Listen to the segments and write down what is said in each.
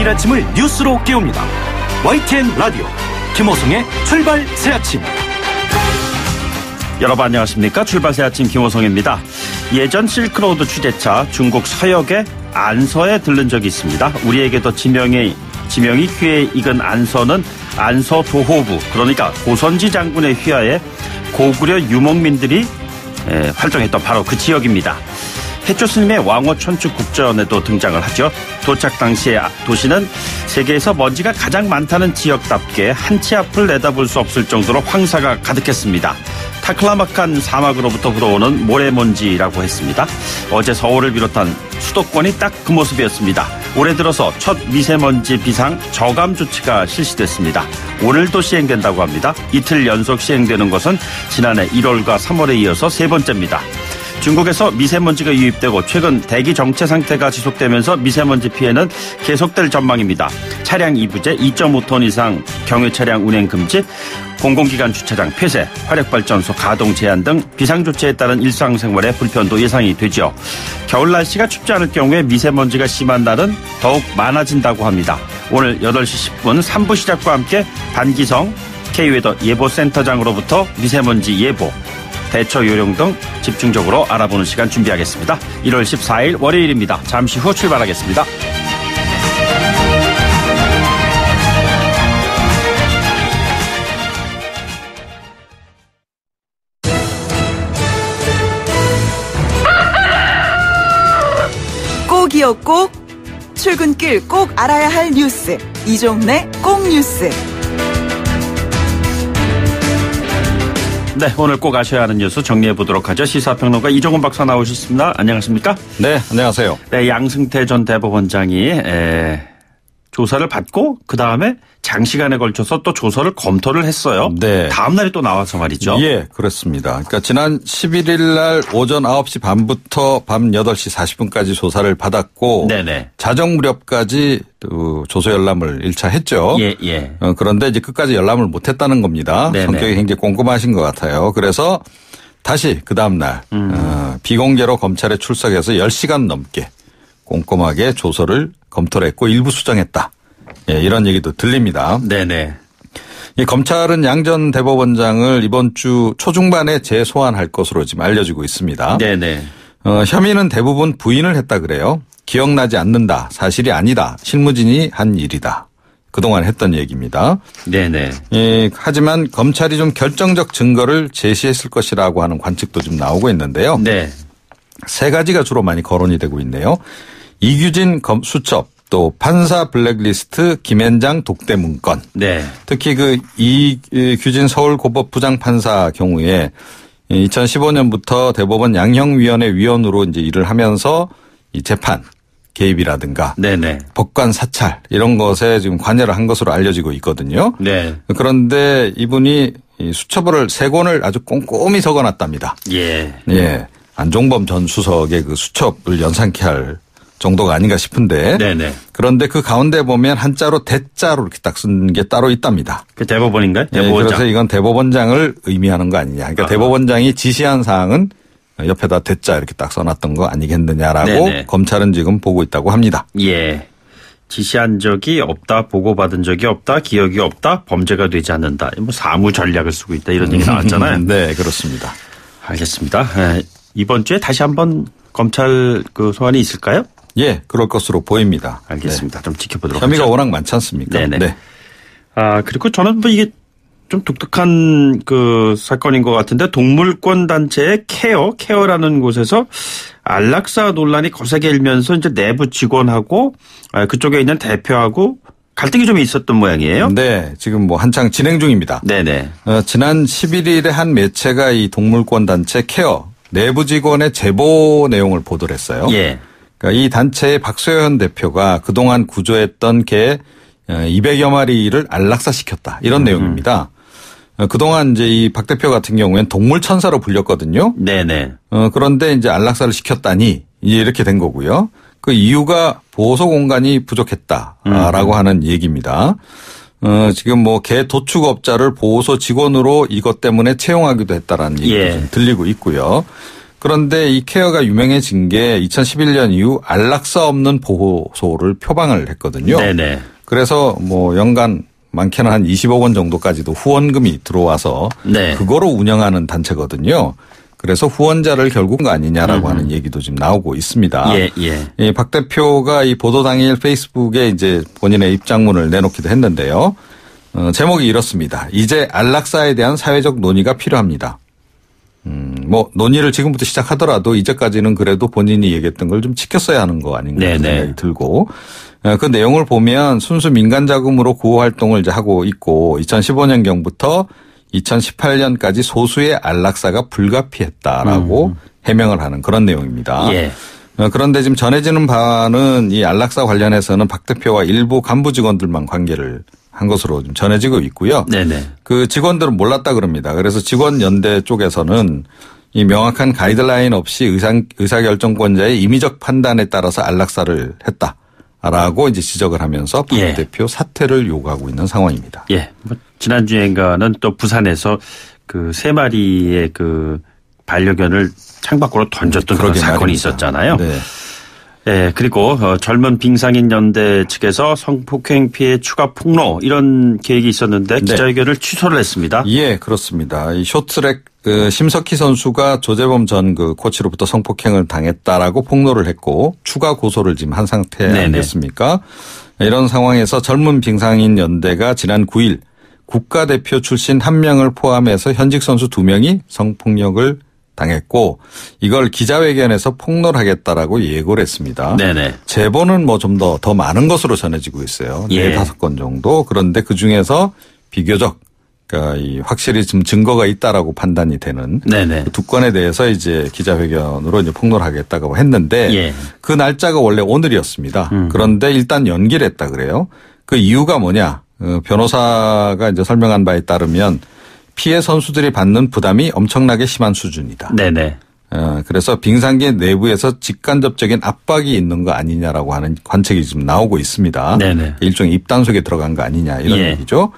토요일 아침을 뉴스로 깨웁니다. YTN 라디오 김호성의 출발 새아침. 여러분 안녕하십니까? 출발 새아침 김호성입니다. 예전 실크로드 취재차 중국 서역의 안서에 들른 적이 있습니다. 우리에게도 지명이 귀에 익은 안서는 안서 도호부, 그러니까 고선지 장군의 휘하에 고구려 유목민들이 활동했던 바로 그 지역입니다. 해조 스님의 왕호 천축 국전에도 등장을 하죠. 도착 당시에 도시는 세계에서 먼지가 가장 많다는 지역답게 한 치 앞을 내다볼 수 없을 정도로 황사가 가득했습니다. 타클라마칸 사막으로부터 불어오는 모래먼지라고 했습니다. 어제 서울을 비롯한 수도권이 딱 그 모습이었습니다. 올해 들어서 첫 미세먼지 비상 저감 조치가 실시됐습니다. 오늘도 시행된다고 합니다. 이틀 연속 시행되는 것은 지난해 1월과 3월에 이어서 세 번째입니다. 중국에서 미세먼지가 유입되고 최근 대기 정체 상태가 지속되면서 미세먼지 피해는 계속될 전망입니다. 차량 이부제 2.5톤 이상 경유 차량 운행 금지, 공공기관 주차장 폐쇄, 화력발전소 가동 제한 등 비상조치에 따른 일상생활의 불편도 예상이 되죠. 겨울 날씨가 춥지 않을 경우에 미세먼지가 심한 날은 더욱 많아진다고 합니다. 오늘 8시 10분 3부 시작과 함께 반기성 K웨더 예보센터장으로부터 미세먼지 예보, 대처 요령 등 집중적으로 알아보는 시간 준비하겠습니다. 1월 14일 월요일입니다. 잠시 후 출발하겠습니다. 꼭이요 꼭, 출근길 꼭 알아야 할 뉴스, 이종래 꼭 뉴스. 네, 오늘 꼭 아셔야 하는 뉴스 정리해보도록 하죠. 시사평론가 이종훈 박사 나오셨습니다. 안녕하십니까? 네, 안녕하세요. 네, 양승태 전 대법원장이 조사를 받고 그다음에 장시간에 걸쳐서 또 조서를 검토를 했어요. 네. 다음 날에 또 나와서 말이죠. 예, 그렇습니다. 그러니까 지난 11일 날 오전 9시 반부터 밤 8시 40분까지 조사를 받았고 네네. 자정 무렵까지 조서 열람을 1차 했죠. 예, 예. 그런데 이제 끝까지 열람을 못 했다는 겁니다. 네네. 성격이 굉장히 꼼꼼하신 것 같아요. 그래서 다시 그다음 날 비공개로 검찰에 출석해서 10시간 넘게 꼼꼼하게 조서를 검토를 했고 일부 수정했다. 예, 이런 얘기도 들립니다. 네네. 이 검찰은 양 전 대법원장을 이번 주 초중반에 재소환할 것으로 지금 알려지고 있습니다. 네네. 혐의는 대부분 부인을 했다 그래요. 기억나지 않는다. 사실이 아니다. 실무진이 한 일이다. 그동안 했던 얘기입니다. 네네. 예, 하지만 검찰이 좀 결정적 증거를 제시했을 것이라고 하는 관측도 좀 나오고 있는데요. 네. 세 가지가 주로 많이 거론이 되고 있네요. 이규진 수첩, 또 판사 블랙리스트, 김앤장 독대 문건. 네. 특히 이규진 서울고법부장 판사 경우에 2015년부터 대법원 양형위원회 위원으로 이제 일을 하면서 이 재판 개입이라든가 네네. 법관 사찰 이런 것에 지금 관여를 한 것으로 알려지고 있거든요. 네. 그런데 이분이 이 수첩을 3권을 아주 꼼꼼히 적어놨답니다. 예. 예. 안종범 전 수석의 그 수첩을 연상케 할 정도가 아닌가 싶은데. 네네. 그런데 그 가운데 보면 한자로 대자로 이렇게 딱 쓴 게 따로 있답니다. 그 대법원인가요? 대법원장. 네, 그래서 이건 대법원장을 의미하는 거 아니냐. 그러니까 대법원장이 지시한 사항은 옆에다 대자 이렇게 딱 써놨던 거 아니겠느냐라고 네네. 검찰은 지금 보고 있다고 합니다. 예. 지시한 적이 없다, 보고받은 적이 없다, 기억이 없다, 범죄가 되지 않는다. 뭐 사무 전략을 쓰고 있다 이런 얘기 나왔잖아요. 네, 그렇습니다. 알겠습니다. 이번 주에 다시 한번 검찰 소환이 있을까요? 예, 그럴 것으로 보입니다. 알겠습니다. 네. 좀 지켜보도록 혐의가 하죠. 워낙 많지 않습니까? 네네. 네. 그리고 저는 이게 좀 독특한 사건인 것 같은데 동물권 단체의 케어라는 곳에서 안락사 논란이 거세게 일면서 이제 내부 직원하고 그쪽에 있는 대표하고 갈등이 좀 있었던 모양이에요. 네. 지금 한창 진행 중입니다. 네네. 지난 11일에 한 매체가 이 동물권 단체 케어 내부 직원의 제보 내용을 보도를 했어요. 예. 그러니까 이 단체의 박소연 대표가 그동안 구조했던 개 200여 마리를 안락사시켰다. 이런 내용입니다. 그동안 이제 이 박 대표 같은 경우에는 동물 천사로 불렸거든요. 네네. 그런데 이제 안락사를 시켰다니 이렇게 된 거고요. 그 이유가 보호소 공간이 부족했다라고 하는 얘기입니다. 지금 개 도축업자를 보호소 직원으로 이것 때문에 채용하기도 했다라는 얘기가 좀 들리고 있고요. 그런데 이 케어가 유명해진 게 2011년 이후 안락사 없는 보호소를 표방을 했거든요. 네네. 그래서 뭐 연간 많게는 한 20억 원 정도까지도 후원금이 들어와서 네. 그거로 운영하는 단체거든요. 그래서 후원자를 결국 거 아니냐라고 하는 얘기도 지금 나오고 있습니다. 예, 예. 박 대표가 이 보도 당일 페이스북에 이제 본인의 입장문을 내놓기도 했는데요. 제목이 이렇습니다. 이제 안락사에 대한 사회적 논의가 필요합니다. 뭐 논의를 지금부터 시작하더라도 이제까지는 그래도 본인이 얘기했던 걸 좀 지켰어야 하는 거 아닌가 하는 생각이 들고 그 내용을 보면 순수 민간 자금으로 구호 활동을 이제 하고 있고 2015년경부터 2018년까지 소수의 안락사가 불가피했다라고 해명을 하는 그런 내용입니다. 예. 그런데 지금 전해지는 바는 이 안락사 관련해서는 박 대표와 일부 간부 직원들만 관계를 한 것으로 좀 전해지고 있고요. 네네. 그 직원들은 몰랐다 그럽니다. 그래서 직원연대 쪽에서는 이 명확한 가이드라인 없이 의사결정권자의 임의적 판단에 따라서 안락사를 했다라고 이제 지적을 하면서 박 예. 대표 사퇴를 요구하고 있는 상황입니다. 예. 지난주엔가는 또 부산에서 그 3마리의 그 반려견을 창밖으로 던졌던 그런 사건이 말입니다. 있었잖아요. 네. 예, 그리고 젊은 빙상인 연대 측에서 성폭행 피해 추가 폭로 이런 계획이 있었는데 기자회견을 네. 취소를 했습니다. 예, 그렇습니다. 이 쇼트트랙 심석희 선수가 조재범 전 그 코치로부터 성폭행을 당했다라고 폭로를 했고 추가 고소를 지금 한 상태 아니겠습니까? 이런 상황에서 젊은 빙상인 연대가 지난 9일 국가대표 출신 1명을 포함해서 현직 선수 2명이 성폭력을 당했고 이걸 기자회견에서 폭로하겠다라고 예고를 했습니다. 네네. 제보는 뭐 좀 더 많은 것으로 전해지고 있어요. 예. 4-5건 정도. 그런데 그중에서 비교적 그러니까 이 확실히 좀 증거가 있다라고 판단이 되는 네네. 그 2건에 대해서 이제 기자회견으로 이제 폭로하겠다고 했는데 예. 그 날짜가 원래 오늘이었습니다. 그런데 일단 연기를 했다 그래요. 그 이유가 뭐냐? 변호사가 이제 설명한 바에 따르면 피해 선수들이 받는 부담이 엄청나게 심한 수준이다. 네네. 그래서 빙상계 내부에서 직간접적인 압박이 있는 거 아니냐라고 하는 관측이 지금 나오고 있습니다. 네네. 일종의 입단속에 들어간 거 아니냐 이런 예. 얘기죠.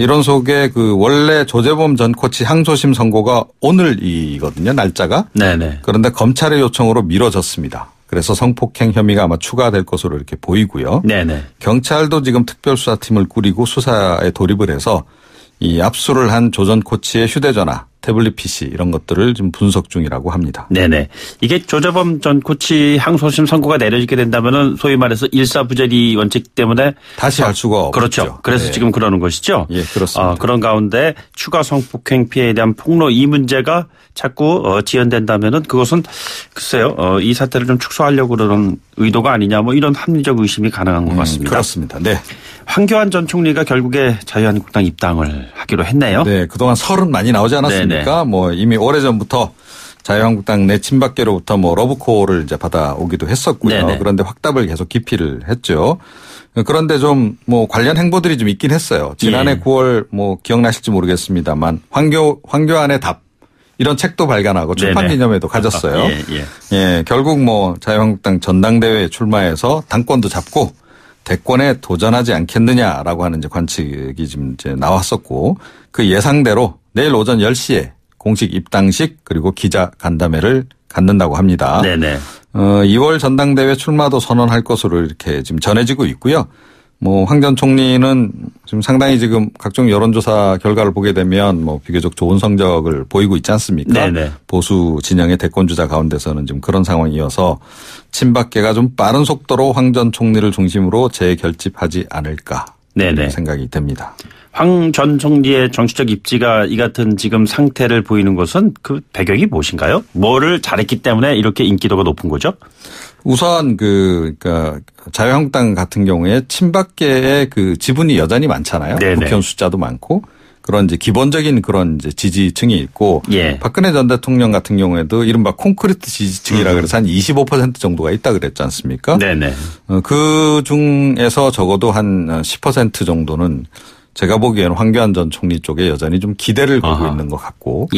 이런 속에 그 원래 조재범 전 코치 항소심 선고가 오늘이거든요. 날짜가. 네네. 그런데 검찰의 요청으로 미뤄졌습니다. 그래서 성폭행 혐의가 아마 추가될 것으로 이렇게 보이고요. 네네. 경찰도 지금 특별수사팀을 꾸리고 수사에 돌입을 해서 이 압수를 한 조 전 코치의 휴대전화, 태블릿 PC 이런 것들을 지금 분석 중이라고 합니다. 네네. 이게 조재범 전 코치 항소심 선고가 내려지게 된다면은 소위 말해서 일사부재리 원칙 때문에 다시 할 수가 없죠. 그렇죠. 그래서 네. 지금 그러는 것이죠. 예, 그렇습니다. 그런 가운데 추가 성폭행 피해에 대한 폭로 이 문제가 자꾸 지연된다면은 그것은 글쎄요. 이 사태를 좀 축소하려고 그러는 의도가 아니냐 뭐 이런 합리적 의심이 가능한 것 같습니다. 그렇습니다. 네. 황교안 전 총리가 결국에 자유한국당 입당을 하기로 했네요. 네. 그동안 설은 많이 나오지 않았습니까? 네네. 뭐 이미 오래전부터 자유한국당 내 친박계로부터 뭐 러브콜을 이제 받아오기도 했었고요. 네네. 그런데 확답을 계속 기피를 했죠. 그런데 좀 뭐 관련 행보들이 좀 있긴 했어요. 지난해 예. 9월 뭐 기억나실지 모르겠습니다만 황교안의 답 이런 책도 발간하고 출판 기념회도 가졌어요. 예, 결국 뭐 자유한국당 전당대회에 출마해서 당권도 잡고 대권에 도전하지 않겠느냐라고 하는 이제 관측이 지금 이제 나왔었고 그 예상대로 내일 오전 10시에 공식 입당식 그리고 기자 간담회를 갖는다고 합니다. 네네. 2월 전당대회 출마도 선언할 것으로 이렇게 지금 전해지고 있고요. 뭐 황 전 총리는 지금 상당히 지금 각종 여론조사 결과를 보게 되면 뭐 비교적 좋은 성적을 보이고 있지 않습니까? 네네. 보수 진영의 대권 주자 가운데서는 지금 그런 상황이어서 친박계가 좀 빠른 속도로 황 전 총리를 중심으로 재결집하지 않을까 네네. 생각이 됩니다. 황 전 총리의 정치적 입지가 이 같은 지금 상태를 보이는 것은 그 배경이 무엇인가요? 뭐를 잘했기 때문에 이렇게 인기도가 높은 거죠? 우선 그러니까 자유한국당 같은 경우에 친박계의 그 지분이 여전히 많잖아요. 네네. 국회의원 숫자도 많고 그런 이제 기본적인 그런 이제 지지층이 있고 예. 박근혜 전 대통령 같은 경우에도 이른바 콘크리트 지지층이라 그래서 한 25% 정도가 있다 그랬지 않습니까? 네네. 그 중에서 적어도 한 10% 정도는 제가 보기에는 황교안 전 총리 쪽에 여전히 좀 기대를 걸고 있는 것 같고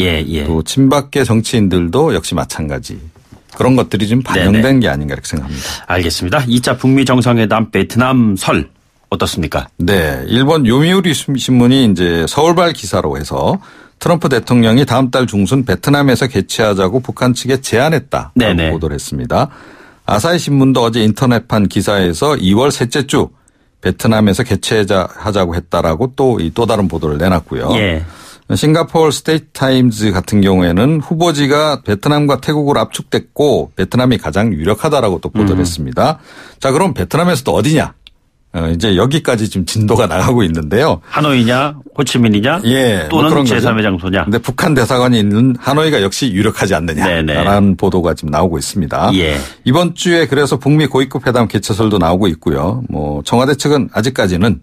또 친박계 정치인들도 역시 마찬가지. 그런 것들이 좀 반영된 네네. 게 아닌가 이렇게 생각합니다. 알겠습니다. 2차 북미 정상회담 베트남 설 어떻습니까? 네. 일본 요미우리 신문이 이제 서울발 기사로 해서 트럼프 대통령이 다음 달 중순 베트남에서 개최하자고 북한 측에 제안했다고 보도를 했습니다. 아사히 신문도 어제 인터넷판 기사에서 2월 셋째 주 베트남에서 개최하자고 했다라고 또 다른 보도를 내놨고요. 예. 싱가포르 스테이트 타임즈 같은 경우에는 후보지가 베트남과 태국으로 압축됐고 베트남이 가장 유력하다라고 또 보도를 했습니다. 자, 그럼 베트남에서도 어디냐? 이제 여기까지 지금 진도가 나가고 있는데요. 하노이냐, 호치민이냐, 예, 또는 뭐 제3의 장소냐. 근데 북한 대사관이 있는 하노이가 역시 유력하지 않느냐라는 보도가 지금 나오고 있습니다. 예. 이번 주에 그래서 북미 고위급 회담 개최설도 나오고 있고요. 뭐 청와대 측은 아직까지는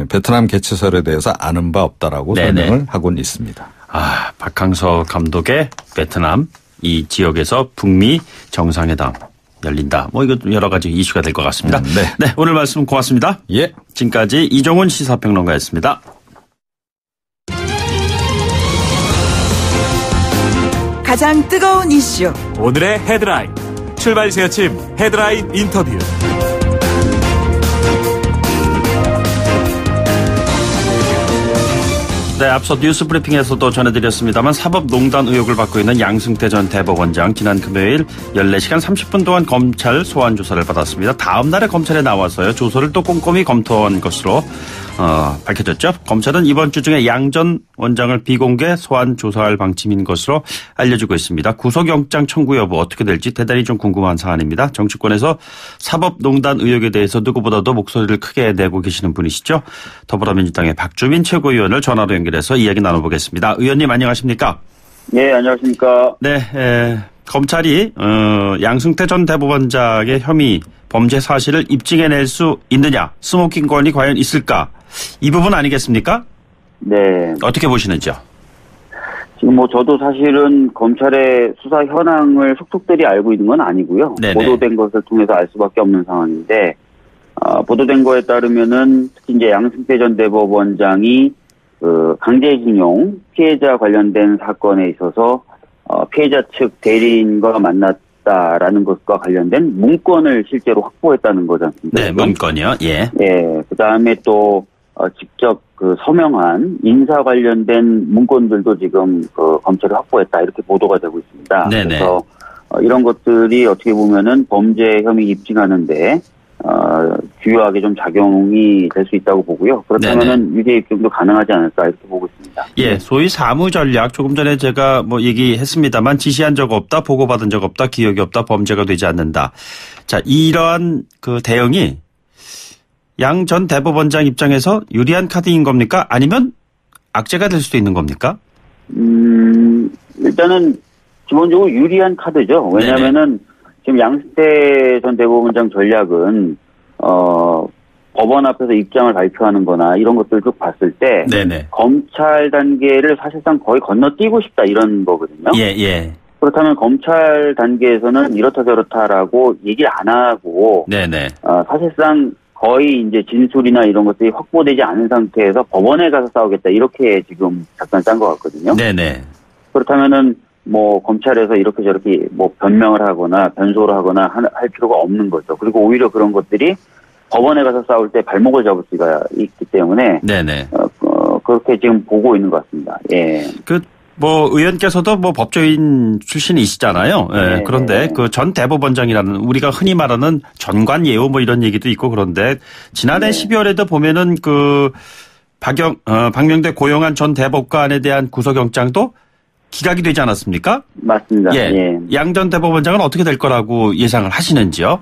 베트남 개최설에 대해서 아는 바 없다라고 설명을 하고는 있습니다. 아, 박항서 감독의 베트남 이 지역에서 북미 정상회담 열린다. 뭐 이것도 여러 가지 이슈가 될 것 같습니다. 네, 오늘 말씀 고맙습니다. 예. 지금까지 이종훈 시사평론가였습니다. 가장 뜨거운 이슈. 오늘의 헤드라인. 출발 새아침 헤드라인 인터뷰. 네, 앞서 뉴스 브리핑에서도 전해드렸습니다만 사법농단 의혹을 받고 있는 양승태 전 대법원장 지난 금요일 14시간 30분 동안 검찰 소환 조사를 받았습니다. 다음 날에 검찰에 나와서요. 조서를 또 꼼꼼히 검토한 것으로 밝혀졌죠. 검찰은 이번 주 중에 양 전 원장을 비공개 소환 조사할 방침인 것으로 알려지고 있습니다. 구속영장 청구 여부 어떻게 될지 대단히 좀 궁금한 사안입니다. 정치권에서 사법농단 의혹에 대해서 누구보다도 목소리를 크게 내고 계시는 분이시죠. 더불어민주당의 박주민 최고위원을 전화로 연결해서 이야기 나눠보겠습니다. 의원님 안녕하십니까? 네, 안녕하십니까? 네, 검찰이 양승태 전 대법원장의 혐의 범죄 사실을 입증해낼 수 있느냐, 스모킹건이 과연 있을까? 이 부분 아니겠습니까? 네. 어떻게 보시는지요? 지금 뭐 저도 사실은 검찰의 수사 현황을 속속들이 알고 있는 건 아니고요. 네네. 보도된 것을 통해서 알 수밖에 없는 상황인데, 보도된 거에 따르면은 특히 이제 양승태 전 대법원장이 강제징용 피해자 관련된 사건에 있어서 피해자 측 대리인과 만났다라는 것과 관련된 문건을 실제로 확보했다는 거지 않습니까? 네, 문건이요. 예. 예. 그다음에 또 직접 서명한 인사 관련된 문건들도 지금 검찰이 확보했다 이렇게 보도가 되고 있습니다. 네네. 그래서 이런 것들이 어떻게 보면은 범죄 혐의 입증하는데 주요하게 좀 작용이 될 수 있다고 보고요. 그렇다면은 유죄 입증도 가능하지 않을까 이렇게 보고 있습니다. 예, 소위 사무 전략 조금 전에 제가 뭐 얘기했습니다만 지시한 적 없다, 보고받은 적 없다, 기억이 없다, 범죄가 되지 않는다. 자, 이러한 대응이 양 전 대법원장 입장에서 유리한 카드인 겁니까? 아니면 악재가 될 수도 있는 겁니까? 일단은 기본적으로 유리한 카드죠. 왜냐하면은 지금 양승태 전 대법원장 전략은 법원 앞에서 입장을 발표하는 거나 이런 것들 쭉 봤을 때 검찰 단계를 사실상 거의 건너뛰고 싶다 이런 거거든요. 예. 그렇다면 검찰 단계에서는 이렇다 저렇다라고 얘기를 안 하고 사실상 거의 이제 진술이나 이런 것들이 확보되지 않은 상태에서 법원에 가서 싸우겠다 이렇게 지금 작전 짠 것 같거든요. 그렇다면은 뭐 검찰에서 이렇게 저렇게 뭐 변명을 하거나 변소를 하거나 할 필요가 없는 거죠. 그리고 오히려 그런 것들이 법원에 가서 싸울 때 발목을 잡을 수가 있기 때문에 그렇게 지금 보고 있는 것 같습니다. 예. 의원께서도 법조인 출신이시잖아요. 예. 그런데 전 대법원장이라는 우리가 흔히 말하는 전관예우 이런 얘기도 있고 그런데 지난해 12월에도 보면은 박명대 고용한 전 대법관에 대한 구속영장도 기각이 되지 않았습니까? 맞습니다. 예. 양 전 대법원장은 어떻게 될 거라고 예상을 하시는지요?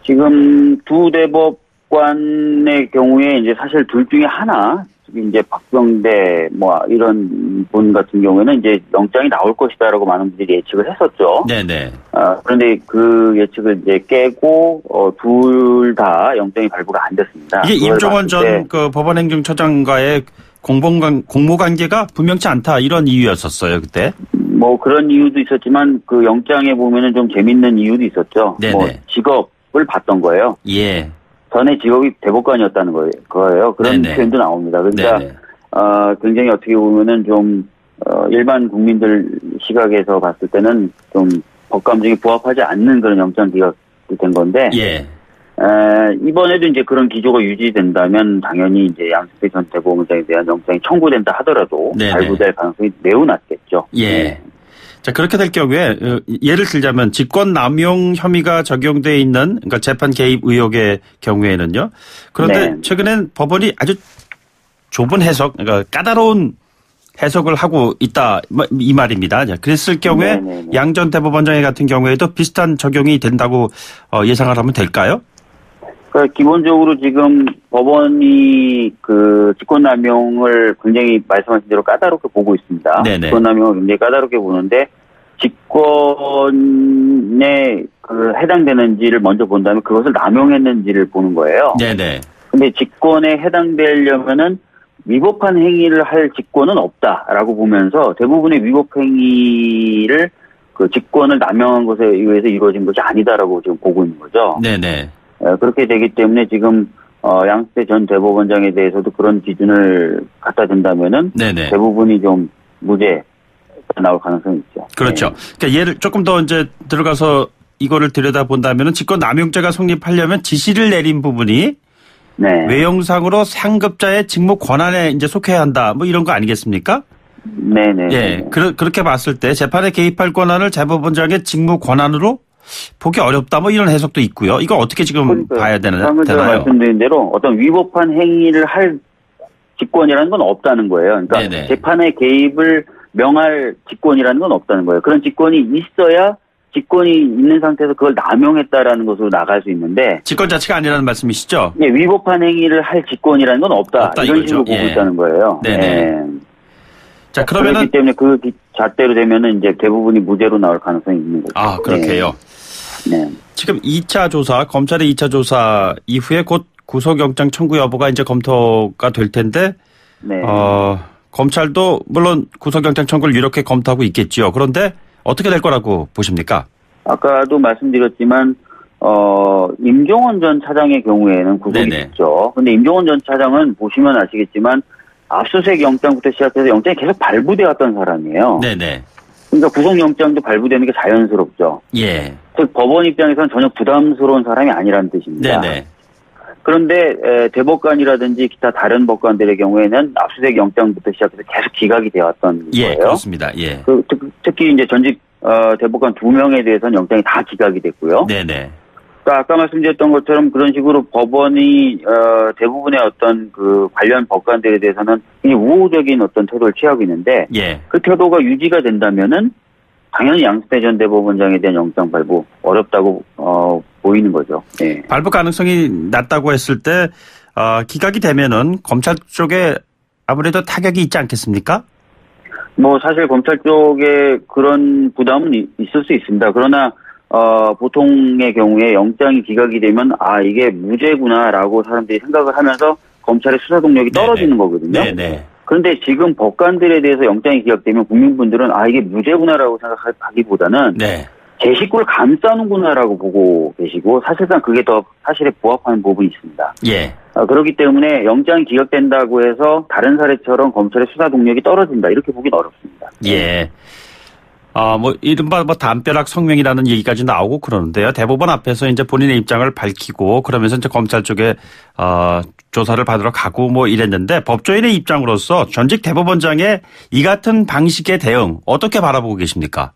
지금 두 대법관의 경우에 이제 사실 둘 중에 하나, 이제 박병대 이런 분 같은 경우에는 이제 영장이 나올 것이다라고 많은 분들이 예측을 했었죠. 네네. 그런데 그 예측을 이제 깨고 둘 다 영장이 발부가 안 됐습니다. 이게 임종원 전 법원행정처장과의 공모관계가 분명치 않다 이런 이유였었어요 그때. 그런 이유도 있었지만 그 영장에 보면은 좀 재밌는 이유도 있었죠. 네네. 직업을 봤던 거예요. 예. 전에 직업이 대법관이었다는 거예요. 그런 표현도 나옵니다. 그러니까 굉장히 어떻게 보면은 좀 일반 국민들 시각에서 봤을 때는 좀 법 감정이 부합하지 않는 그런 영장 기각이 된 건데. 예. 이번에도 이제 그런 기조가 유지된다면 당연히 이제 양승태 전 대법원장에 대한 영장이 청구된다 하더라도 발부될 가능성이 매우 낮겠죠. 예. 자, 그렇게 될 경우에 예를 들자면 직권남용 혐의가 적용돼 있는 그러니까 재판 개입 의혹의 경우에는요. 그런데 최근엔 법원이 아주 좁은 해석, 그러니까 까다로운 해석을 하고 있다 이 말입니다. 그랬을 경우에 양 전 대법원장 같은 경우에도 비슷한 적용이 된다고 예상을 하면 될까요? 그러니까 기본적으로 지금 법원이 그 직권남용을 굉장히 말씀하신 대로 까다롭게 보고 있습니다. 직권남용을 굉장히 까다롭게 보는데 직권에 그 해당되는지를 먼저 본 다음에 그것을 남용했는지를 보는 거예요. 네네. 근데 직권에 해당되려면은 위법한 행위를 할 직권은 없다라고 보면서 대부분의 위법 행위를 그 직권을 남용한 것에 의해서 이루어진 것이 아니다라고 지금 보고 있는 거죠. 네네. 그렇게 되기 때문에 지금 양승태 전 대법원장에 대해서도 그런 기준을 갖다 둔다면은 대부분이 좀 무죄가 나올 가능성이 있죠. 그렇죠. 그러니까 예를 조금 더 이제 들어가서 이거를 들여다본다면은 직권남용죄가 성립하려면 지시를 내린 부분이 외형상으로 상급자의 직무 권한에 이제 속해야 한다. 뭐 이런 거 아니겠습니까? 네네. 예. 그렇게 봤을 때 재판에 개입할 권한을 대법원장의 직무 권한으로 보기 어렵다. 뭐 이런 해석도 있고요. 이거 어떻게 지금 봐야 되나요? 방금 제가 말씀드린 대로 어떤 위법한 행위를 할 직권이라는 건 없다는 거예요. 그러니까 재판에 개입을 명할 직권이라는 건 없다는 거예요. 그런 직권이 있어야 직권이 있는 상태에서 그걸 남용했다라는 것으로 나갈 수 있는데 직권 자체가 아니라는 말씀이시죠? 네, 위법한 행위를 할 직권이라는 건 없다 이런 이거죠. 식으로 보고 있다는 거예요. 자, 그러면은 그렇기 때문에 그 잣대로 되면은 이제 대부분이 무죄로 나올 가능성이 있는 거죠. 아, 그렇게요. 지금 2차 조사, 검찰의 2차 조사 이후에 곧 구속영장 청구 여부가 이제 검토가 될 텐데, 검찰도 물론 구속영장 청구를 이렇게 검토하고 있겠지요. 그런데 어떻게 될 거라고 보십니까? 아까도 말씀드렸지만, 임종원 전 차장의 경우에는 구속이 됐죠. 근데 임종원 전 차장은 보시면 아시겠지만, 압수수색 영장부터 시작해서 영장이 계속 발부되어 왔던 사람이에요. 그러니까 구속영장도 발부되는 게 자연스럽죠. 즉 법원 입장에서는 전혀 부담스러운 사람이 아니라는 뜻입니다. 그런데 대법관이라든지 기타 다른 법관들의 경우에는 압수수색 영장부터 시작해서 계속 기각이 되어 왔던 거예요. 그렇습니다. 특히 이제 전직 대법관 2명에 대해서는 영장이 다 기각이 됐고요. 그러니까 아까 말씀드렸던 것처럼 그런 식으로 법원이 대부분의 어떤 그 관련 법관들에 대해서는 굉장히 우호적인 어떤 태도를 취하고 있는데 그 태도가 유지가 된다면은 당연히 양승태 전 대법원장에 대한 영장 발부 어렵다고 보이는 거죠. 발부 가능성이 낮다고 했을 때 기각이 되면은 검찰 쪽에 아무래도 타격이 있지 않겠습니까? 뭐 사실 검찰 쪽에 그런 부담은 있을 수 있습니다. 그러나 보통의 경우에 영장이 기각이 되면 이게 무죄구나라고 사람들이 생각을 하면서 검찰의 수사 동력이 떨어지는 거거든요. 그런데 지금 법관들에 대해서 영장이 기각되면 국민분들은 이게 무죄구나라고 생각하기보다는 제 식구를 감싸는구나라고 보고 계시고 사실상 그게 더 사실에 부합하는 부분이 있습니다. 그렇기 때문에 영장이 기각된다고 해서 다른 사례처럼 검찰의 수사 동력이 떨어진다 이렇게 보기는 어렵습니다. 뭐 이른바 담벼락 성명이라는 얘기까지 나오고 그러는데요. 대법원 앞에서 이제 본인의 입장을 밝히고 그러면서 이제 검찰 쪽에 조사를 받으러 가고 뭐 이랬는데 법조인의 입장으로서 전직 대법원장의 이 같은 방식의 대응 어떻게 바라보고 계십니까?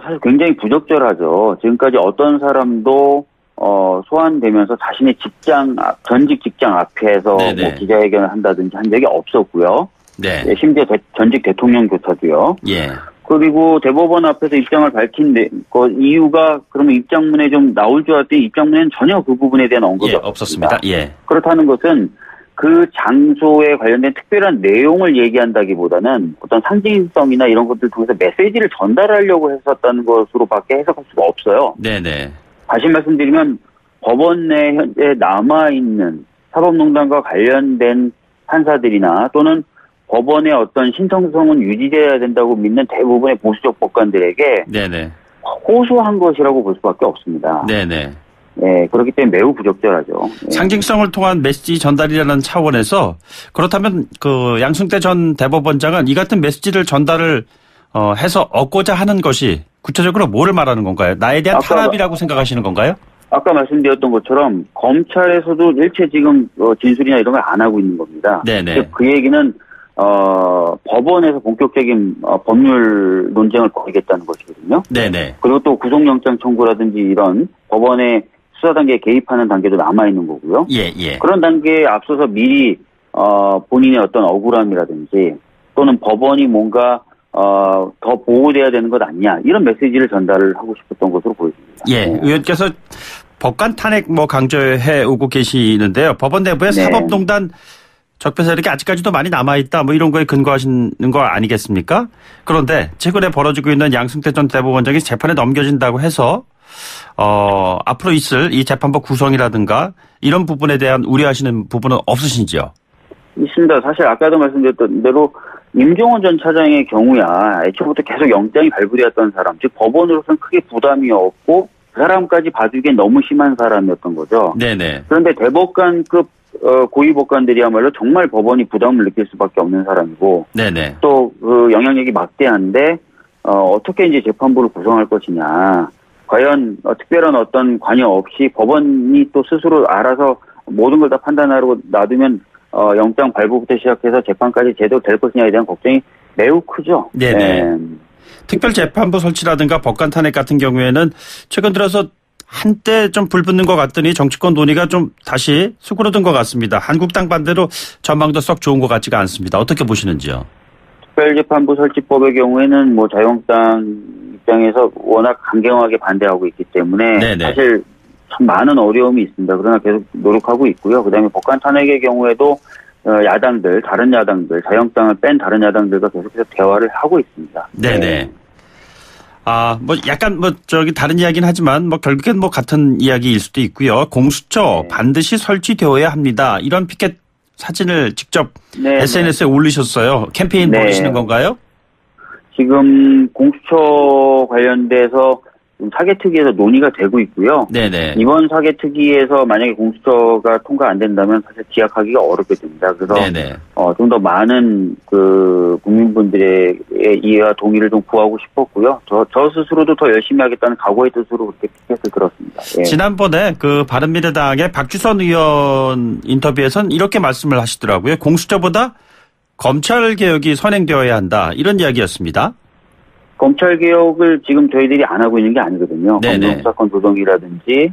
사실 굉장히 부적절하죠. 지금까지 어떤 사람도 소환되면서 자신의 전직 직장 앞에서 뭐 기자회견을 한다든지 한 적이 없었고요. 심지어 전직 대통령조차도요. 그리고 대법원 앞에서 입장을 밝힌 이유가 그러면 입장문에 좀 나올 줄 알았더니 입장문에는 전혀 그 부분에 대한 언급이 없었습니다. 그렇다는 것은 그 장소에 관련된 특별한 내용을 얘기한다기보다는 어떤 상징성이나 이런 것들 통해서 메시지를 전달하려고 했었다는 것으로밖에 해석할 수가 없어요. 다시 말씀드리면 법원 내 현재 남아있는 사법농단과 관련된 판사들이나 또는 법원의 어떤 신성성은 유지돼야 된다고 믿는 대부분의 보수적 법관들에게 호소한 것이라고 볼 수밖에 없습니다. 그렇기 때문에 매우 부적절하죠. 상징성을 통한 메시지 전달이라는 차원에서 그렇다면 그 양승태 전 대법원장은 이 같은 메시지를 전달을 해서 얻고자 하는 것이 구체적으로 뭐를 말하는 건가요? 나에 대한 탄압이라고 생각하시는 건가요? 아까 말씀드렸던 것처럼 검찰에서도 일체 지금 진술이나 이런 걸 안 하고 있는 겁니다. 네네. 그 얘기는 법원에서 본격적인 법률 논쟁을 벌이겠다는 것이거든요. 네네. 그리고 또 구속영장 청구라든지 이런 법원의 수사 단계에 개입하는 단계도 남아 있는 거고요. 예. 그런 단계에 앞서서 미리 본인의 어떤 억울함이라든지 또는 법원이 뭔가 더 보호돼야 되는 것 아니냐 이런 메시지를 전달을 하고 싶었던 것으로 보여집니다. 예, 의원께서 법관 탄핵 강조해 오고 계시는데요. 법원 내부에 네. 사법농단 적폐 세력이 아직까지도 많이 남아있다 이런 거에 근거하시는 거 아니겠습니까? 그런데 최근에 벌어지고 있는 양승태 전 대법원장이 재판에 넘겨진다고 해서 앞으로 있을 이 재판부 구성이라든가 이런 부분에 대한 우려하시는 부분은 없으신지요? 있습니다. 사실 아까도 말씀드렸던 대로 임종원 전 차장의 경우야 애초부터 계속 영장이 발부되었던 사람, 즉 법원으로서는 크게 부담이 없고 그 사람까지 봐주기엔 너무 심한 사람이었던 거죠. 네네. 그런데 대법관급 고위법관들이야말로 정말 법원이 부담을 느낄 수밖에 없는 사람이고, 네네. 또 그 영향력이 막대한데 어떻게 이제 재판부를 구성할 것이냐, 과연 특별한 어떤 관여 없이 법원이 또 스스로 알아서 모든 걸 다 판단하고 놔두면 영장 발부부터 시작해서 재판까지 제대로 될 것이냐에 대한 걱정이 매우 크죠. 네네. 특별재판부 설치라든가 법관 탄핵 같은 경우에는 최근 들어서 한때 좀 불붙는 것 같더니 정치권 논의가 좀 다시 수그러든 것 같습니다. 한국당 반대로 전망도 썩 좋은 것 같지가 않습니다. 어떻게 보시는지요? 특별재판부 설치법의 경우에는 자유한국당 입장에서 워낙 강경하게 반대하고 있기 때문에 네네. 사실 참 많은 어려움이 있습니다. 그러나 계속 노력하고 있고요. 그다음에 법관 탄핵의 경우에도 야당들, 다른 야당들, 자유한국당을 뺀 다른 야당들과 계속해서 대화를 하고 있습니다. 네네. 약간 다른 이야기는 하지만 결국엔 같은 이야기일 수도 있고요. 공수처 반드시 설치되어야 합니다. 이런 피켓 사진을 직접 SNS에 올리셨어요. 캠페인 벌이시는 건가요? 지금 공수처 관련돼서 사개특위에서 논의가 되고 있고요. 네네. 이번 사개특위에서 만약에 공수처가 통과 안 된다면 사실 기약하기가 어렵게 됩니다. 그래서 좀 더 많은 국민분들의 이해와 동의를 좀 구하고 싶었고요. 저 스스로도 더 열심히 하겠다는 각오의 뜻으로 그렇게 피켓을 들었습니다. 예. 지난번에 바른미래당의 박주선 의원 인터뷰에선 이렇게 말씀을 하시더라고요. 공수처보다 검찰 개혁이 선행되어야 한다. 이런 이야기였습니다. 검찰 개혁을 지금 저희들이 안 하고 있는 게 아니거든요. 검경수사권 조정이라든지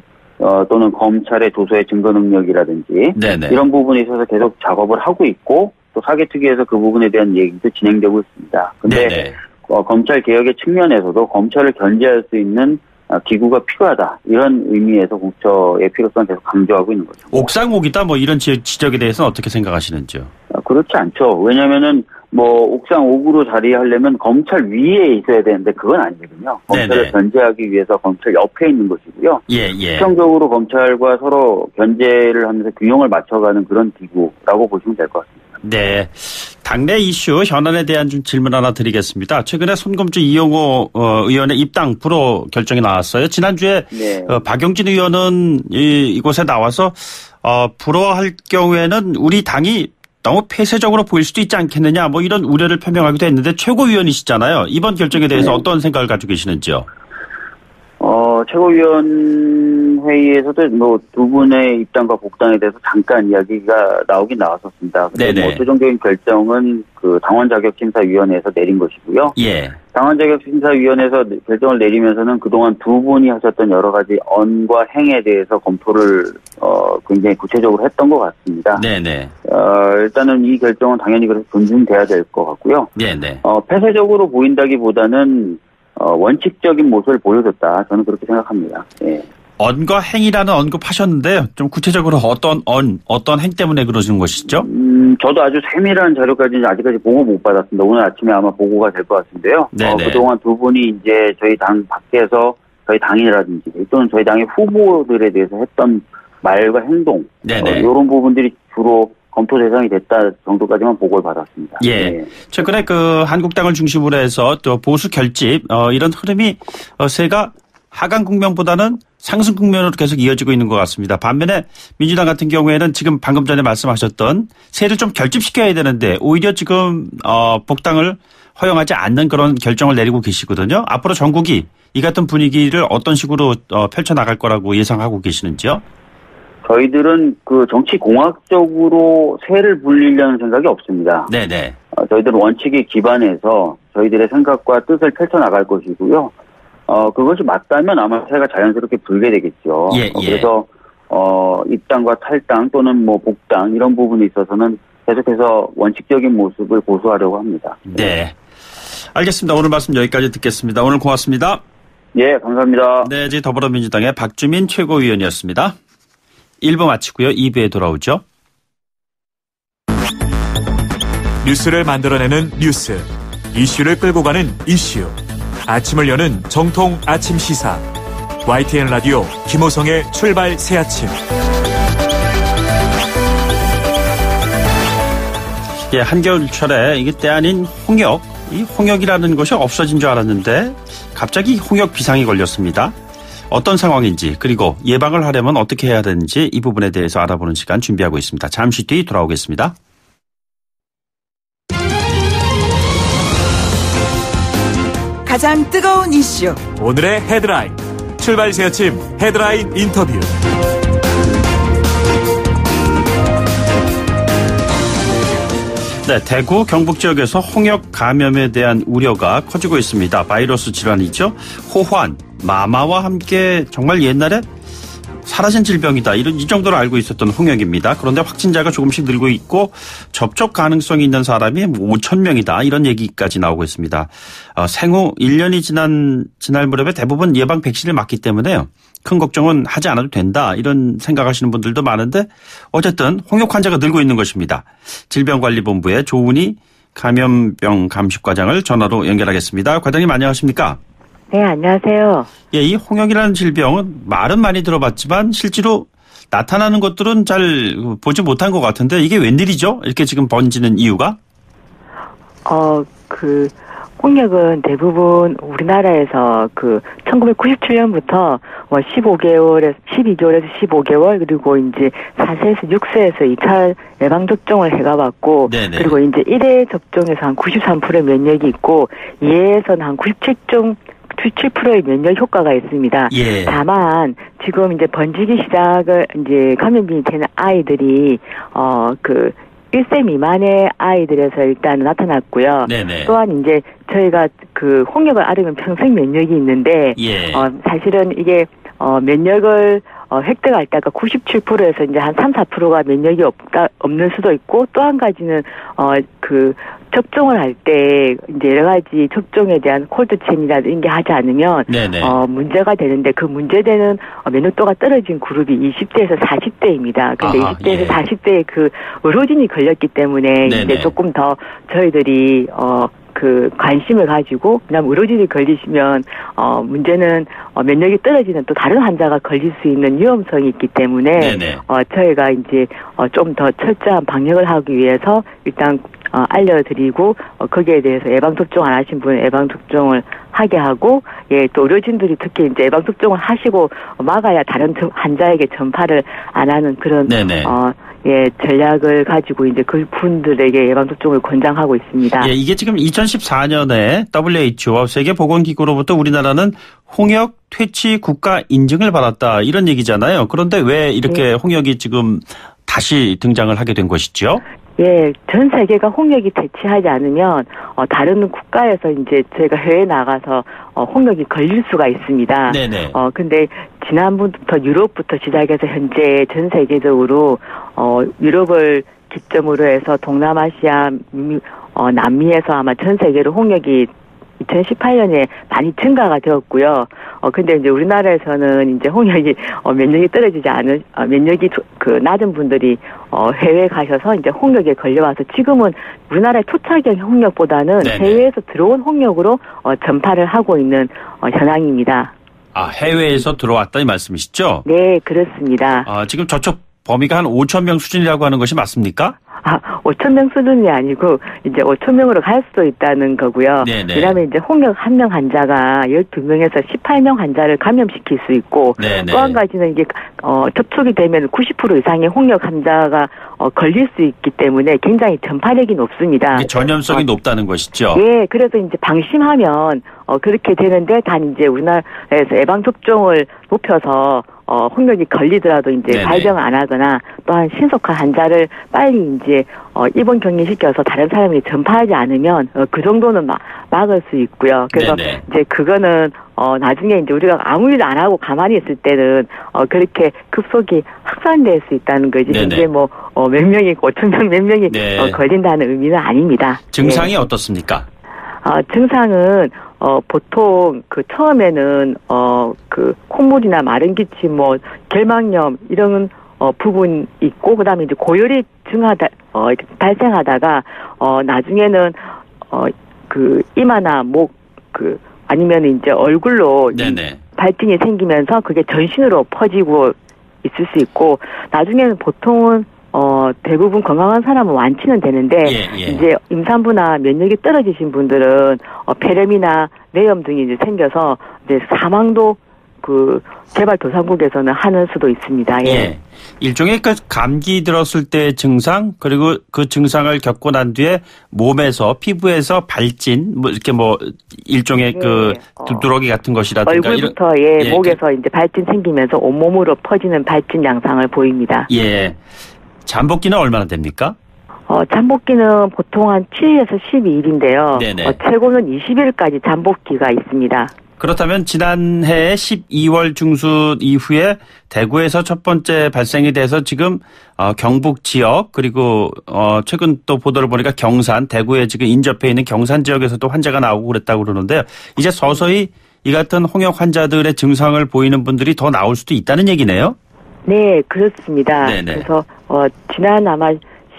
또는 검찰의 도서의 증거 능력이라든지 이런 부분에 있어서 계속 작업을 하고 있고 또 사개특위에서 그 부분에 대한 얘기도 진행되고 있습니다. 그런데 검찰 개혁의 측면에서도 검찰을 견제할 수 있는 기구가 필요하다. 이런 의미에서 공수처의 필요성을 계속 강조하고 있는 거죠. 옥상옥이다 이런 지적에 대해서는 어떻게 생각하시는지요? 그렇지 않죠. 왜냐하면은 옥상옥으로 자리하려면 검찰 위에 있어야 되는데 그건 아니거든요. 검찰을 견제하기 위해서 검찰 옆에 있는 것이고요. 수평적으로 검찰과 서로 견제를 하면서 균형을 맞춰가는 그런 기구라고 보시면 될 것 같습니다. 네. 당내 이슈 현안에 대한 좀 질문 하나 드리겠습니다. 최근에 손금주 이용호 의원의 입당 불허 결정이 나왔어요. 지난주에 박용진 의원은 이곳에 나와서 불허할 경우에는 우리 당이 너무 폐쇄적으로 보일 수도 있지 않겠느냐 이런 우려를 표명하기도 했는데 최고위원이시잖아요. 이번 결정에 대해서 어떤 생각을 가지고 계시는지요? 최고위원 회의에서도 두 분의 입당과 복당에 대해서 잠깐 이야기가 나오긴 나왔었습니다. 최종적인 결정은 당원 자격심사위원회에서 내린 것이고요. 당원 자격심사위원회에서 결정을 내리면서는 그동안 두 분이 하셨던 여러 가지 언과 행에 대해서 검토를 굉장히 구체적으로 했던 것 같습니다. 일단은 이 결정은 당연히 그래서 존중돼야 될 것 같고요. 폐쇄적으로 보인다기보다는 원칙적인 모습을 보여줬다. 저는 그렇게 생각합니다. 언과 행이라는 언급하셨는데요. 좀 구체적으로 어떤 행 때문에 그러시는 것이죠? 저도 아주 세밀한 자료까지는 아직까지 보고 못 받았습니다. 오늘 아침에 아마 보고가 될 것 같은데요. 그동안 두 분이 이제 저희 당 밖에서 저희 당이라든지 또는 저희 당의 후보들에 대해서 했던 말과 행동 이런 부분들이 주로 검토 대상이 됐다 정도까지만 보고를 받았습니다. 최근에 한국당을 중심으로 해서 또 보수 결집 이런 흐름이 세가 하강 국면보다는 상승 국면으로 계속 이어지고 있는 것 같습니다. 반면에 민주당 같은 경우에는 지금 방금 전에 말씀하셨던 세를 좀 결집시켜야 되는데 오히려 지금 복당을 허용하지 않는 그런 결정을 내리고 계시거든요. 앞으로 전국이 이 같은 분위기를 어떤 식으로 펼쳐나갈 거라고 예상하고 계시는지요? 저희들은 그 정치공학적으로 세를 불리려는 생각이 없습니다. 네네. 저희들은 원칙에 기반해서 저희들의 생각과 뜻을 펼쳐나갈 것이고요. 그것이 맞다면 아마 세가 자연스럽게 불게 되겠죠. 예. 그래서 입당과 탈당 또는 뭐 복당 이런 부분에 있어서는 계속해서 원칙적인 모습을 고수하려고 합니다. 네. 알겠습니다. 오늘 말씀 여기까지 듣겠습니다. 오늘 고맙습니다. 예, 감사합니다. 네, 이제 더불어민주당의 박주민 최고위원이었습니다. 1부 마치고요. 2부에 돌아오죠. 뉴스를 만들어내는 뉴스, 이슈를 끌고 가는 이슈. 아침을 여는 정통 아침 시사. YTN 라디오 김호성의 출발 새아침. 예, 한겨울철에 이게 때 아닌 홍역, 이 홍역이라는 것이 없어진 줄 알았는데 갑자기 홍역 비상이 걸렸습니다. 어떤 상황인지 그리고 예방을 하려면 어떻게 해야 되는지 이 부분에 대해서 알아보는 시간 준비하고 있습니다. 잠시 뒤 돌아오겠습니다. 가장 뜨거운 이슈 오늘의 헤드라인. 출발 새아침 헤드라인 인터뷰. 네, 대구 경북 지역에서 홍역 감염에 대한 우려가 커지고 있습니다. 바이러스 질환이죠. 호환, 마마와 함께 정말 옛날에 사라진 질병이다. 이 정도로 알고 있었던 홍역입니다. 그런데 확진자가 조금씩 늘고 있고 접촉 가능성이 있는 사람이 5,000명이다. 이런 얘기까지 나오고 있습니다. 생후 1년이 지날 무렵에 대부분 예방 백신을 맞기 때문에요. 큰 걱정은 하지 않아도 된다. 이런 생각하시는 분들도 많은데 어쨌든 홍역 환자가 늘고 있는 것입니다. 질병관리본부의 조은희 감염병 감식과장을 전화로 연결하겠습니다. 과장님 안녕하십니까? 네, 안녕하세요. 예, 이 홍역이라는 질병은 말은 많이 들어봤지만 실제로 나타나는 것들은 잘 보지 못한 것 같은데 이게 웬일이죠? 이렇게 지금 번지는 이유가? 홍역은 대부분 우리나라에서 1997년부터 12개월에서 15개월 그리고 이제 4세에서 6세에서 2차 예방접종을 해가봤고 네네. 그리고 이제 1회 접종에서 한 93%의 면역이 있고 2회에서는 한 97%의 면역 효과가 있습니다. 예. 다만 지금 이제 번지기 시작을 이제 감염병이 되는 아이들이 1세 미만의 아이들에서 일단 나타났고요. 네네. 또한 이제 저희가 홍역을 앓으면 평생 면역이 있는데 예. 사실은 이게 면역을 획득할 때 아까 97%에서 이제 한 3-4%가 면역이 없는 수도 있고 또 한 가지는 접종을 할 때 이제 여러 가지 접종에 대한 콜드체인이라든지 이런 게 하지 않으면 네네. 문제가 되는데 그 문제되는 면역도가 떨어진 그룹이 20대에서 40대입니다. 근데 20대에서 40대에 의료진이 걸렸기 때문에 네네. 이제 조금 더 저희들이 관심을 가지고, 그다음 의료진이 걸리시면, 문제는, 면역이 떨어지는 또 다른 환자가 걸릴 수 있는 위험성이 있기 때문에, 네네. 저희가 이제, 좀 더 철저한 방역을 하기 위해서, 일단, 알려드리고, 거기에 대해서 예방접종 안 하신 분은 예방접종을 하게 하고, 예, 또 의료진들이 특히 이제 예방접종을 하시고, 막아야 다른 환자에게 전파를 안 하는 그런, 네네. 전략을 가지고 이제 그분들에게 예방접종을 권장하고 있습니다. 예, 이게 지금 2014년에 WHO 세계보건기구로부터 우리나라는 홍역 퇴치 국가 인증을 받았다 이런 얘기잖아요. 그런데 왜 이렇게 홍역이 지금 다시 등장을 하게 된 것이죠? 예, 전 세계가 홍역이 대치하지 않으면 다른 국가에서 이제 저희가 해외에 나가서 홍역이 걸릴 수가 있습니다. 네네. 근데 지난번부터 유럽부터 시작해서 현재 전 세계적으로 유럽을 기점으로 해서 동남아시아, 남미에서 아마 전 세계로 홍역이 2018년에 많이 증가가 되었고요. 근데 이제 우리나라에서는 이제 홍역이 면역이 떨어지지 않은 면역이 낮은 분들이 해외에 가셔서 이제 홍역에 걸려와서 지금은 우리나라의 토착형 홍역보다는 네네. 해외에서 들어온 홍역으로 전파를 하고 있는 현황입니다. 아, 해외에서 들어왔다 이 말씀이시죠? 네, 그렇습니다. 지금 저촉 범위가 한 5천 명 수준이라고 하는 것이 맞습니까? 5천 명 수준이 아니고 이제 5천 명으로 갈 수도 있다는 거고요. 네네. 왜냐하면 이제 홍역 1명 환자가 12명에서 18명 환자를 감염시킬 수 있고 또 한 가지는 이게 접촉이 되면 90% 이상의 홍역 환자가 걸릴 수 있기 때문에 굉장히 전파력이 높습니다. 전염성이 높다는 것이죠. 예, 그래서 이제 방심하면 그렇게 되는데 단 이제 우리나라에서 예방 접종을 높여서 홍역이 걸리더라도 이제 발병을 안 하거나 또한 신속한 환자를 빨리 이제 입원 격리시켜서 다른 사람에게 전파하지 않으면 그 정도는 막을 수 있고요. 그래서 이제 그거는 나중에 이제 우리가 아무 일도 안 하고 가만히 있을 때는 그렇게 급속히 확산될 수 있다는 거지. 이제 뭐 몇 명이 5천 명 몇 명이 걸린다는 의미는 아닙니다. 증상이 어떻습니까? 증상은 보통 그 처음에는 그 콧물이나 마른 기침, 뭐 결막염 이런 부분 있고 그다음에 이제 고열이 발생하다가 나중에는 그 이마나 목 아니면 이제 얼굴로 발진이 생기면서 그게 전신으로 퍼지고 있을 수 있고 나중에는 보통은 대부분 건강한 사람은 완치는 되는데 이제 임산부나 면역이 떨어지신 분들은 폐렴이나 뇌염 등이 이제 생겨서 이제 사망도 그 개발도상국에서는 하는 수도 있습니다. 일종의 그 감기 들었을 때의 증상 그리고 그 증상을 겪고 난 뒤에 몸에서 피부에서 발진 뭐 이렇게 뭐 일종의 그 두드러기 같은 것이라든가 얼굴부터 목에서 이제 발진 생기면서 온몸으로 퍼지는 발진 양상을 보입니다. 잠복기는 얼마나 됩니까? 잠복기는 보통 한 7일에서 12일인데요. 최고는 20일까지 잠복기가 있습니다. 그렇다면 지난해 12월 중순 이후에 대구에서 첫 번째 발생이 돼서 지금 경북 지역 그리고 최근 또 보도를 보니까 경산, 대구에 지금 인접해 있는 경산 지역에서도 환자가 나오고 그랬다고 그러는데요. 이제 서서히 이 같은 홍역 환자들의 증상을 보이는 분들이 더 나올 수도 있다는 얘기네요. 네, 그렇습니다. 그래서 지난 아마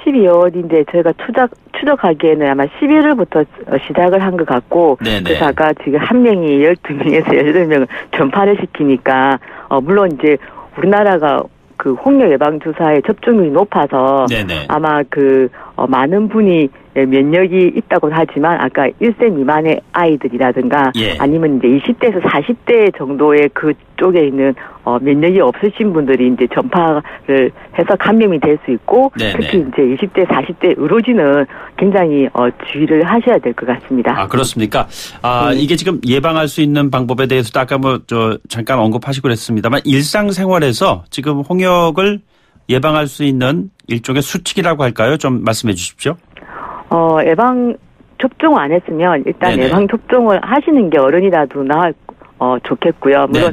12월인데 저희가 추적하기에는 아마 11월부터 시작을 한 것 같고 그래서 아까 지금 한 명이 12명에서 18명을 전파를 시키니까 물론 이제 우리나라가 그 홍역 예방 주사의 접종률이 높아서 아마 그 많은 분이 면역이 있다고 하지만 아까 1세 미만의 아이들이라든가 아니면 이제 20대에서 40대 정도의 그 쪽에 있는 면역이 없으신 분들이 이제 전파를 해서 감염이 될 수 있고 특히 이제 20대, 40대 의료진은 굉장히 주의를 하셔야 될 것 같습니다. 그렇습니까? 이게 지금 예방할 수 있는 방법에 대해서도 아까 잠깐 언급하시고 그랬습니다만 일상생활에서 지금 홍역을 예방할 수 있는 일종의 수칙이라고 할까요? 좀 말씀해 주십시오. 예방 접종 안 했으면 일단 예방 접종을 하시는 게 어른이라도 좋겠고요. 물론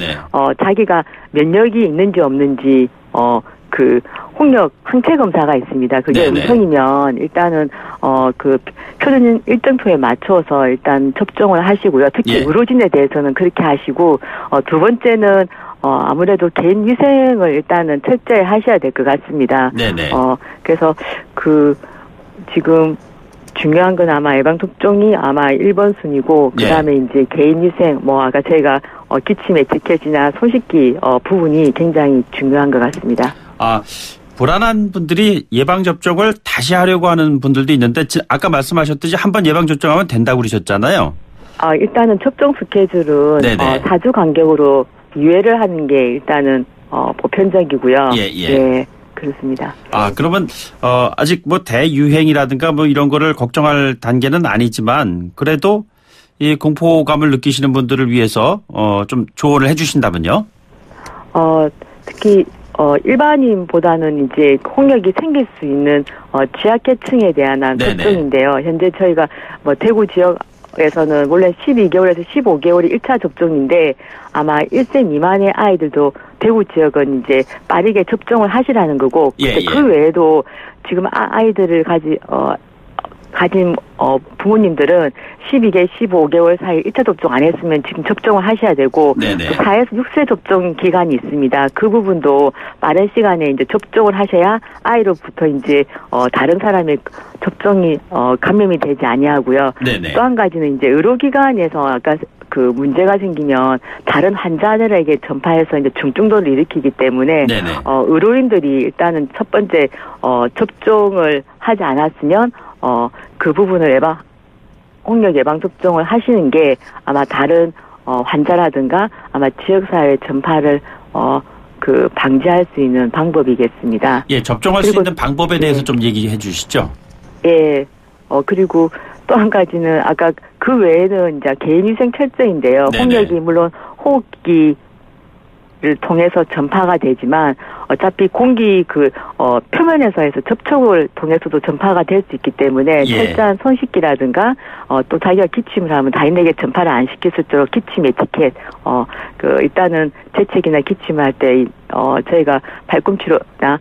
자기가 면역이 있는지 없는지 그 홍역 항체 검사가 있습니다. 그게 음성이면 일단은 그 표준 일정표에 맞춰서 일단 접종을 하시고요. 특히 의료진에 대해서는 그렇게 하시고 두 번째는 아무래도 개인 위생을 일단은 철저히 하셔야 될 것 같습니다. 그래서 지금 중요한 건 아마 예방 접종이 아마 1번 순위고 그다음에 이제 개인 위생 아까 저희가 기침 에티켓이나 손 씻기 부분이 굉장히 중요한 것 같습니다. 불안한 분들이 예방 접종을 다시 하려고 하는 분들도 있는데 아까 말씀하셨듯이 한번 예방 접종하면 된다고 그러셨잖아요. 일단은 접종 스케줄은 4주 간격으로 2회를 하는 게 일단은 보편적이고요. 그렇습니다. 그러면 아직 뭐 대유행이라든가 뭐 이런 거를 걱정할 단계는 아니지만 그래도 이 공포감을 느끼시는 분들을 위해서 좀 조언을 해주신다면요? 특히 일반인보다는 이제 홍역이 생길 수 있는 취약계층에 대한 접종인데요. 현재 저희가 대구 지역에서는 원래 12개월에서 15개월이 1차 접종인데 아마 1세 미만의 아이들도 대구 지역은 이제 빠르게 접종을 하시라는 거고 그 외에도 지금 아이들을 가진 부모님들은 12개, 15개월 사이 1차 접종 안 했으면 지금 접종을 하셔야 되고 4에서 6세 접종 기간이 있습니다. 그 부분도 빠른 시간에 이제 접종을 하셔야 아이로부터 이제 다른 사람의 접종이 감염이 되지 아니하고요. 또 한 가지는 이제 의료기관에서 아까 그 문제가 생기면 다른 환자들에게 전파해서 이제 중증도를 일으키기 때문에 의료인들이 일단은 첫 번째 접종을 하지 않았으면 그 부분을 홍역 예방 접종을 하시는 게 아마 다른 환자라든가 아마 지역사회 전파를 그 방지할 수 있는 방법이겠습니다. 예, 접종할 수 있는 방법에 대해서 좀 얘기해 주시죠. 예, 그리고 또 한 가지는 아까 그 외에는 이제 개인위생 철저인데요. 홍역이 물론 호흡기를 통해서 전파가 되지만 어차피 공기 표면에서 해서 접촉을 통해서도 전파가 될 수 있기 때문에 철저한 손 씻기라든가 또 자기가 기침을 하면 타인에게 전파를 안 시킬 수 있도록 기침 에티켓 일단은 재채기나 기침을 할 때 저희가 발꿈치로나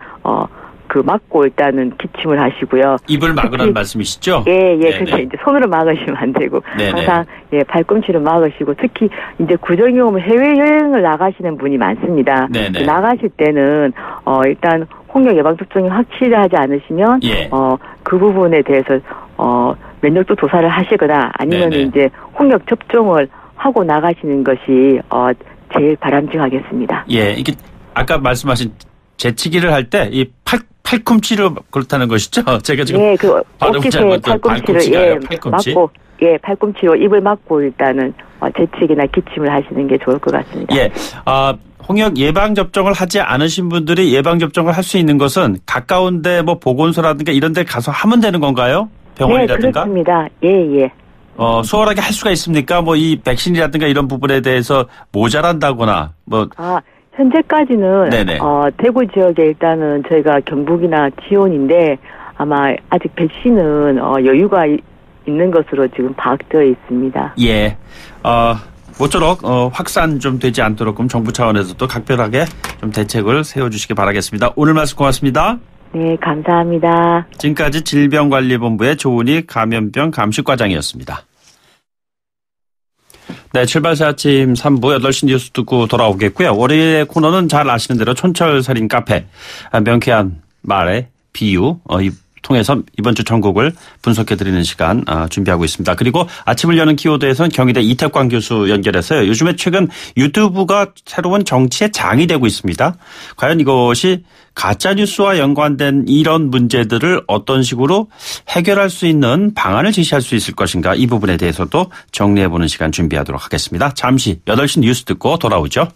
막고 일단은 기침을 하시고요. 입을 막으라는 말씀이시죠? 예. 그래서 이제 손으로 막으시면 안 되고 항상 발꿈치로 막으시고 특히 이제 구정이오면 해외여행을 나가시는 분이 많습니다. 나가실 때는 일단 홍역 예방 접종이 확실하지 않으시면 그 부분에 대해서 면역도 조사를 하시거나 아니면 이제 홍역 접종을 하고 나가시는 것이 제일 바람직하겠습니다. 예, 이게 아까 말씀하신 재치기를 할 때 이 팔꿈치로 그렇다는 것이죠? 제가 지금 발음을 잘못한 팔꿈치를 막고 팔꿈치로 입을 막고 일단은 재채기나 기침을 하시는 게 좋을 것 같습니다. 예, 홍역 예방 접종을 하지 않으신 분들이 예방 접종을 할 수 있는 것은 가까운데 뭐 보건소라든가 이런 데 가서 하면 되는 건가요? 병원이라든가? 네, 그렇습니다. 예. 수월하게 할 수가 있습니까? 뭐 이 백신이라든가 이런 부분에 대해서 모자란다거나 뭐. 현재까지는 대구 지역에 일단은 저희가 경북이나 지원인데 아마 아직 백신은 여유가 있는 것으로 지금 파악되어 있습니다. 예. 모쪼록 확산 좀 되지 않도록 그럼 정부 차원에서도 각별하게 좀 대책을 세워주시기 바라겠습니다. 오늘 말씀 고맙습니다. 네, 감사합니다. 지금까지 질병관리본부의 조은희 감염병 감식과장이었습니다. 네, 출발새 아침 3부 8시 뉴스 듣고 돌아오겠고요. 월요일의 코너는 잘 아시는 대로 촌철살인 카페, 명쾌한 말의 비유 통해서 이번 주 전국을 분석해드리는 시간 준비하고 있습니다. 그리고 아침을 여는 키워드에서는 경희대 이태광 교수 연결해서요. 요즘에 최근 유튜브가 새로운 정치의 장이 되고 있습니다. 과연 이것이 가짜뉴스와 연관된 이런 문제들을 어떤 식으로 해결할 수 있는 방안을 제시할 수 있을 것인가, 이 부분에 대해서도 정리해보는 시간 준비하도록 하겠습니다. 잠시 8시 뉴스 듣고 돌아오죠.